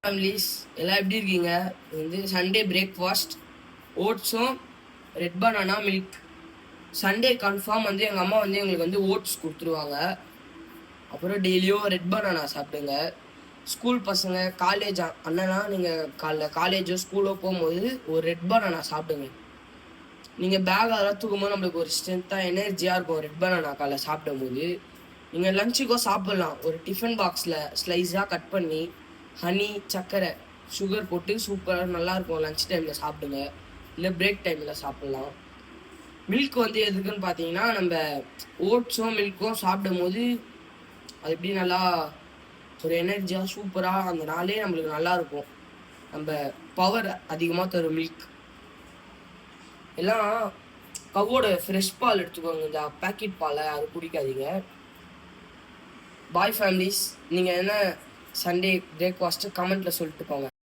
Families எல்லாம் எப்படி இருக்கீங்க? வந்து சண்டே பிரேக்ஃபாஸ்ட் ஓட்ஸும் red banana milk. Sunday confirm வந்து எங்கள் அம்மா வந்து எங்களுக்கு வந்து ஓட்ஸ் கொடுத்துருவாங்க. அப்புறம் டெய்லியும் ரெட் பனானா சாப்பிடுங்க. ஸ்கூல் பசங்க காலேஜ் அண்ணனா நீங்கள் காலேஜோ ஸ்கூலோ போகும்போது ஒரு ரெட் பனானா சாப்பிடுங்க. நீங்கள் பேக் அதெல்லாம் தூக்கும்போது நம்மளுக்கு ஒரு ஸ்ட்ரென்த்தாக எனர்ஜியாக இருக்கும் ரெட் பனானா காலைல சாப்பிடும்போது. நீங்கள் லஞ்சுக்கோ சாப்பிட்லாம். ஒரு டிஃபன் பாக்ஸில் ஸ்லைஸாக கட் பண்ணி ஹனி சர்க்கரை சுகர் போட்டு சூப்பராக நல்லாயிருக்கும். லன்ச் டைமில் சாப்பிடுங்க, இல்லை பிரேக் டைமில் சாப்பிட்லாம். மில்க் வந்து எதுக்குன்னு பார்த்தீங்கன்னா, நம்ம ஓட்ஸும் மில்க்கும் சாப்பிடும் போது அது எப்படி நல்லா ஒரு எனர்ஜியாக சூப்பராக அந்த நாளே நம்மளுக்கு நல்லாயிருக்கும். நம்ம பவர் அதிகமாக தரும் மில்க். எல்லாம் கவோட ஃப்ரெஷ் பால் எடுத்துக்கோங்க, இந்த பேக்கெட் பாலை அது குடிக்காதீங்க. பாய் ஃபேமிலிஸ், நீங்கள் என்ன சண்டே பிரேக்ஃபாஸ்ட்டு கமெண்ட்டில் சொல்லிட்டு போங்க.